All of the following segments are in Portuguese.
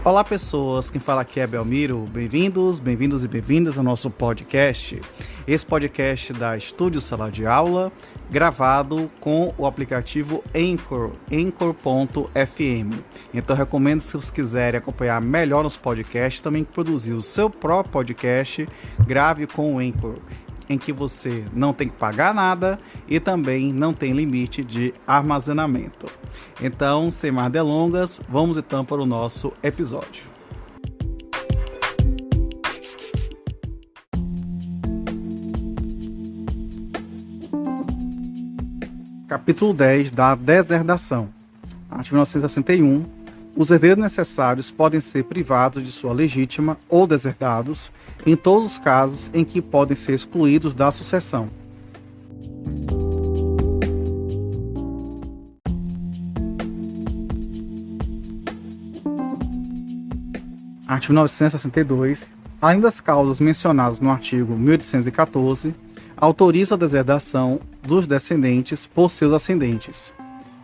Olá pessoas, quem fala aqui é Belmiro, bem-vindos e bem-vindas ao nosso podcast. Esse podcast da Estúdio Sala de Aula, gravado com o aplicativo Anchor, Anchor.fm. Então recomendo, se vocês quiserem acompanhar melhor nos podcasts, também produzir o seu próprio podcast, grave com o Anchor, em que você não tem que pagar nada e também não tem limite de armazenamento. Então, sem mais delongas, vamos então para o nosso episódio. Capítulo 10 da deserdação. Artigo 1961. Os herdeiros necessários podem ser privados de sua legítima ou deserdados em todos os casos em que podem ser excluídos da sucessão. Artigo 962. Além das causas mencionadas no artigo 1814, autoriza a deserdação dos descendentes por seus ascendentes.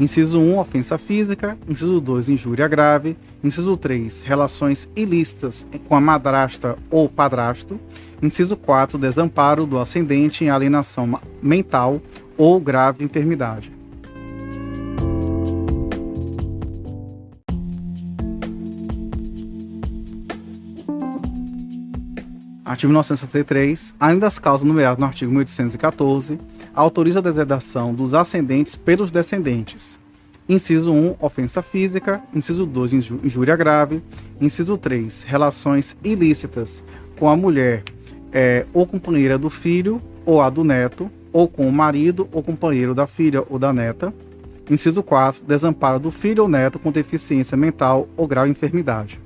Inciso 1, ofensa física. Inciso 2, injúria grave. Inciso 3, relações ilícitas com a madrasta ou padrasto. Inciso 4, desamparo do ascendente em alienação mental ou grave enfermidade. Artigo 963. Além das causas numeradas no artigo 1814, autoriza a deserdação dos ascendentes pelos descendentes. Inciso 1, ofensa física. Inciso 2, injúria grave. Inciso 3, relações ilícitas com a mulher ou companheira do filho ou a do neto, ou com o marido ou companheiro da filha ou da neta. Inciso 4, desamparo do filho ou neto com deficiência mental ou grave enfermidade.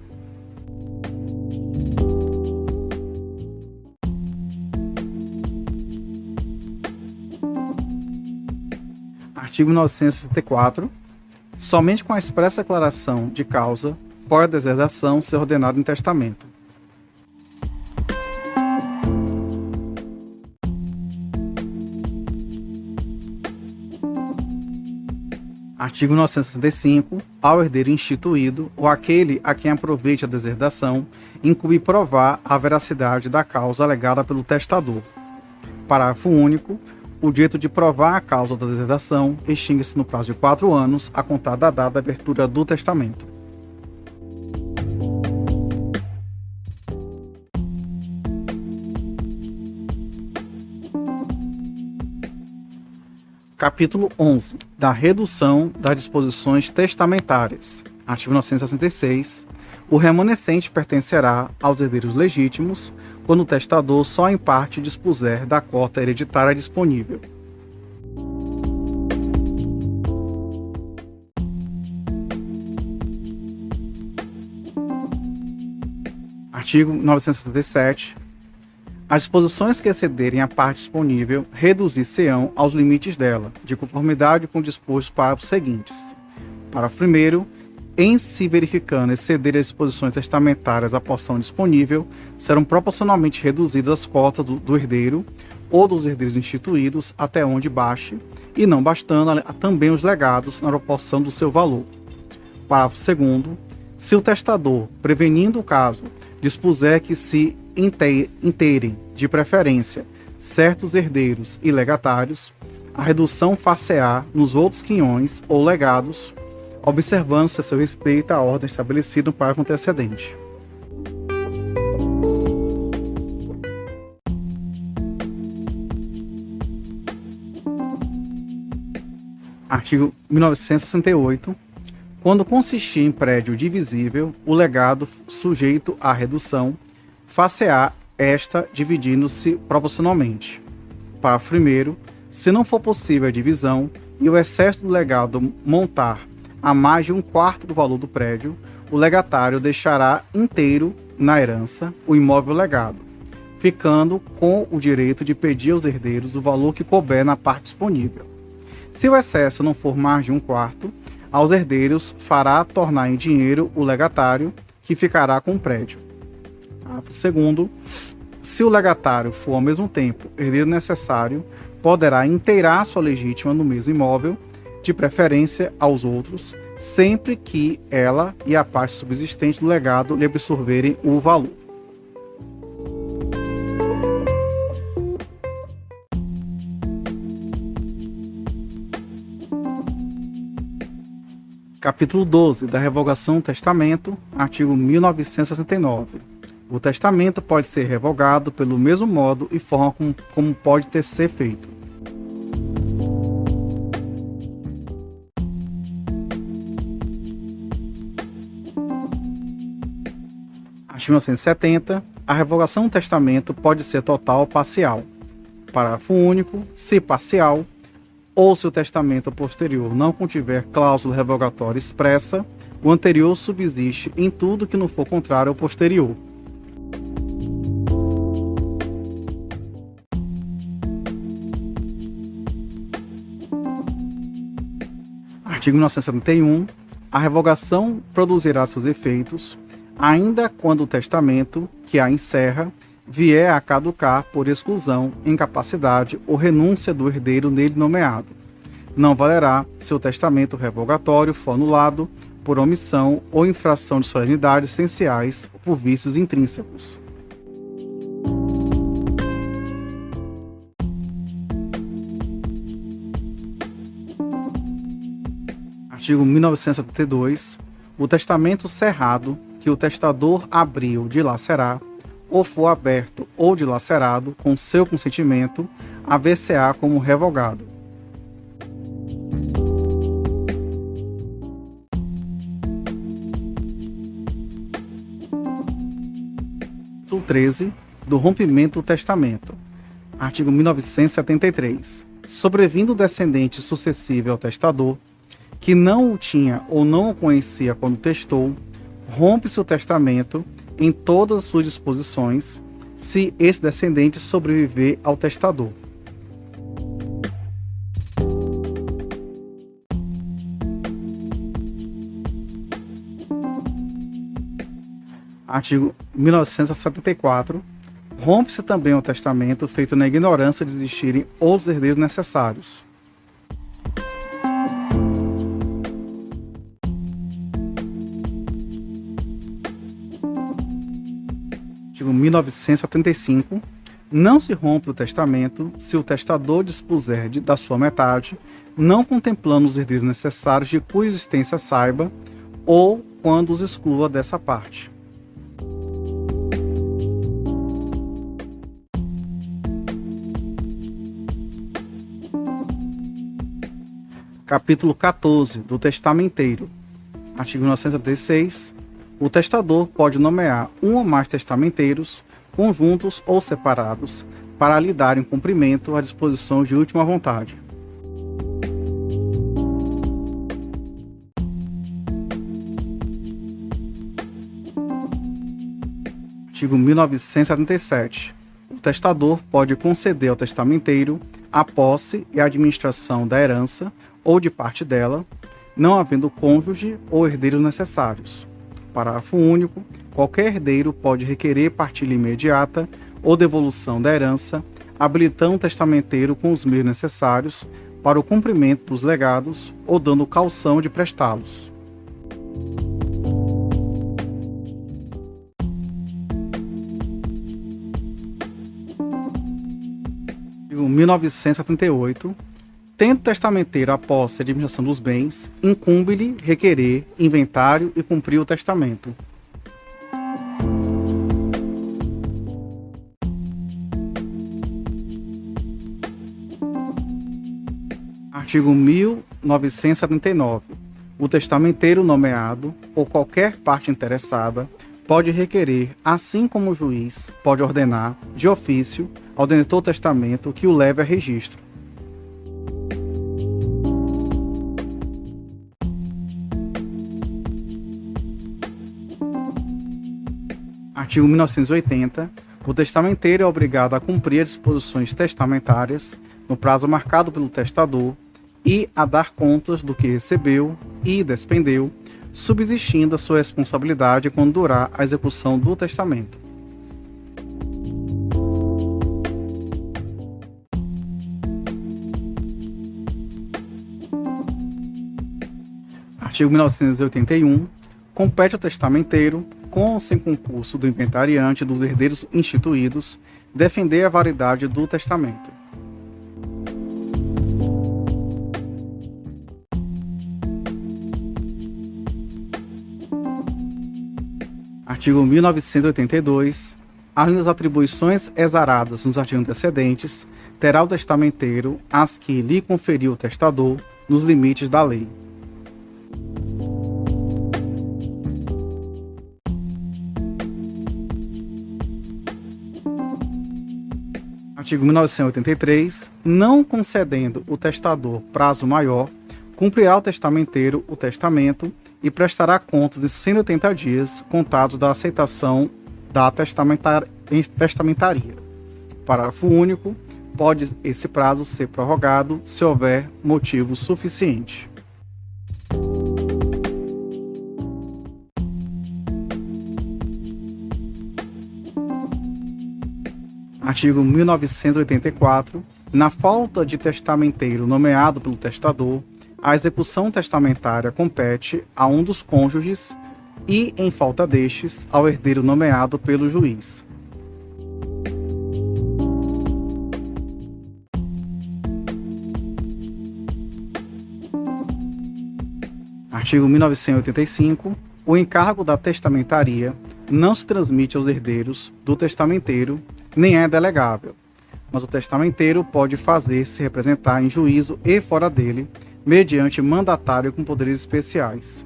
Artigo 964. Somente com a expressa declaração de causa pode a deserdação ser ordenada em testamento. Artigo 965. Ao herdeiro instituído ou aquele a quem aproveite a deserdação, incumbe provar a veracidade da causa alegada pelo testador. Parágrafo único. O direito de provar a causa da deserdação extingue-se no prazo de 4 anos, a contar da data da abertura do testamento. Capítulo 11. Da redução das disposições testamentárias. Artigo 966. O remanescente pertencerá aos herdeiros legítimos quando o testador só em parte dispuser da cota hereditária disponível. Artigo 967. As disposições que excederem a parte disponível reduzir-se-ão aos limites dela, de conformidade com o disposto dos parágrafos seguintes. Parágrafo 1º. Em se verificando exceder as disposições testamentárias à porção disponível, serão proporcionalmente reduzidas as cotas do herdeiro ou dos herdeiros instituídos até onde baixe, e não bastando também os legados na proporção do seu valor. Parágrafo 2º. Se o testador, prevenindo o caso, dispuser que se inteirem, de preferência, certos herdeiros e legatários, a redução far-se-á nos outros quinhões ou legados, observando-se a seu respeito a ordem estabelecida no parágrafo antecedente. Artigo 1968. Quando consistir em prédio divisível, o legado sujeito à redução, far-se-á esta dividindo-se proporcionalmente. Parágrafo 1º. Se não for possível a divisão e o excesso do legado montar a mais de 1/4 do valor do prédio, o legatário deixará inteiro na herança o imóvel legado, ficando com o direito de pedir aos herdeiros o valor que couber na parte disponível. Se o excesso não for mais de 1/4, aos herdeiros fará tornar em dinheiro o legatário, que ficará com o prédio. Parágrafo 2º. Se o legatário for ao mesmo tempo herdeiro necessário, poderá inteirar sua legítima no mesmo imóvel, de preferência aos outros, sempre que ela e a parte subsistente do legado lhe absorverem o valor. Capítulo 12 da Revogação do Testamento, artigo 1969. O testamento pode ser revogado pelo mesmo modo e forma como pode ter ser feito. Artigo 1970. A revogação do testamento pode ser total ou parcial. Parágrafo único. Se parcial, ou se o testamento posterior não contiver cláusula revogatória expressa, o anterior subsiste em tudo que não for contrário ao posterior. Artigo 1971. A revogação produzirá seus efeitos, ainda quando o testamento, que a encerra, vier a caducar por exclusão, incapacidade ou renúncia do herdeiro nele nomeado. Não valerá se o testamento revogatório for anulado por omissão ou infração de solenidades essenciais ou por vícios intrínsecos. Artigo 1972. O testamento cerrado que o testador abriu dilacerá, ou for aberto ou dilacerado com seu consentimento, haver-se-á como revogado. Capítulo 13 do rompimento do testamento. Artigo 1973. Sobrevindo o descendente sucessível ao testador, que não o tinha ou não o conhecia quando testou, rompe-se o testamento em todas as suas disposições, se esse descendente sobreviver ao testador. Artigo 1974. Rompe-se também o testamento feito na ignorância de existirem outros herdeiros necessários. Artigo 1975. Não se rompe o testamento se o testador dispuser da sua metade, não contemplando os herdeiros necessários de cuja existência saiba, ou quando os exclua dessa parte. Capítulo 14 do Testamenteiro. Artigo 1976. O testador pode nomear um ou mais testamenteiros, conjuntos ou separados, para lhe darem cumprimento às disposições de última vontade. Artigo 1977. O testador pode conceder ao testamenteiro a posse e a administração da herança ou de parte dela, não havendo cônjuge ou herdeiros necessários. Parágrafo único. Qualquer herdeiro pode requerer partilha imediata ou devolução da herança, habilitando o testamenteiro com os meios necessários para o cumprimento dos legados ou dando caução de prestá-los. Artigo 1978. Tendo o testamenteiro a posse e a administração dos bens, incumbe-lhe requerer inventário e cumprir o testamento. Artigo 1979. O testamenteiro nomeado ou qualquer parte interessada pode requerer, assim como o juiz pode ordenar, de ofício, ao detentor do testamento que o leve a registro. Artigo 1980. O testamenteiro é obrigado a cumprir as disposições testamentárias no prazo marcado pelo testador e a dar contas do que recebeu e despendeu, subsistindo a sua responsabilidade quando durar a execução do testamento. Artigo 1981. Compete ao testamenteiro, com ou sem concurso do inventariante e dos herdeiros instituídos, defender a validade do testamento. Artigo 1982. Além das atribuições exaradas nos artigos antecedentes, terá o testamenteiro as que lhe conferiu o testador nos limites da lei. Artigo 1983. Não concedendo o testador prazo maior, cumprirá o testamenteiro o testamento e prestará contas em 180 dias contados da aceitação da testamentaria. Parágrafo único. Pode esse prazo ser prorrogado se houver motivo suficiente. Artigo 1984. Na falta de testamenteiro nomeado pelo testador, a execução testamentária compete a um dos cônjuges e, em falta destes, ao herdeiro nomeado pelo juiz. Artigo 1985. O encargo da testamentaria não se transmite aos herdeiros do testamenteiro, nem é delegável, mas o testamenteiro pode fazer-se representar em juízo e fora dele, mediante mandatário com poderes especiais.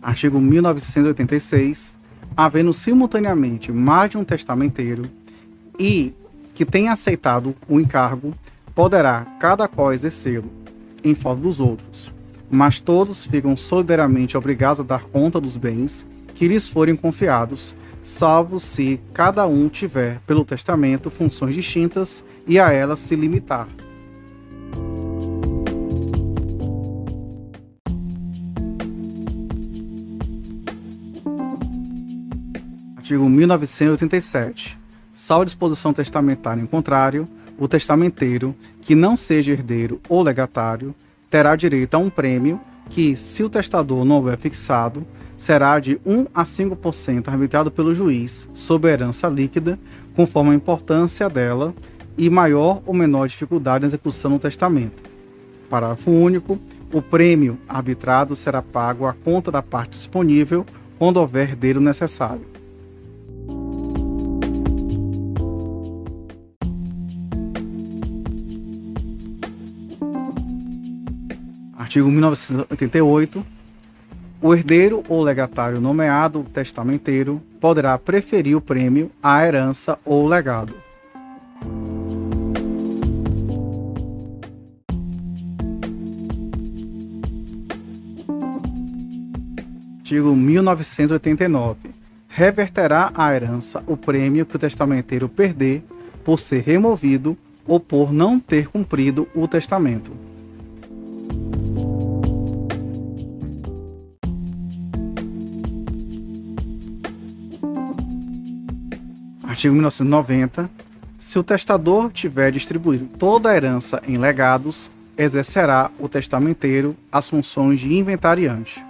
Artigo 1986. Havendo simultaneamente mais de um testamenteiro e que tenha aceitado o encargo, poderá cada qual exercê-lo em favor dos outros, mas todos ficam solidariamente obrigados a dar conta dos bens que lhes forem confiados, salvo se cada um tiver, pelo testamento, funções distintas e a elas se limitar. Artigo 1987. Salvo disposição testamentária em contrário, o testamenteiro, que não seja herdeiro ou legatário, terá direito a um prêmio que, se o testador não houver fixado, será de 1 a 5% arbitrado pelo juiz sob herança líquida, conforme a importância dela e maior ou menor dificuldade na execução do testamento. Parágrafo único. O prêmio arbitrado será pago à conta da parte disponível quando houver herdeiro necessário. Artigo 1988. O herdeiro ou legatário nomeado testamenteiro poderá preferir o prêmio à herança ou legado. Artigo 1989. Reverterá à herança o prêmio que o testamenteiro perder por ser removido ou por não ter cumprido o testamento. Artigo 1990. Se o testador tiver distribuído toda a herança em legados, exercerá o testamenteiro as funções de inventariante.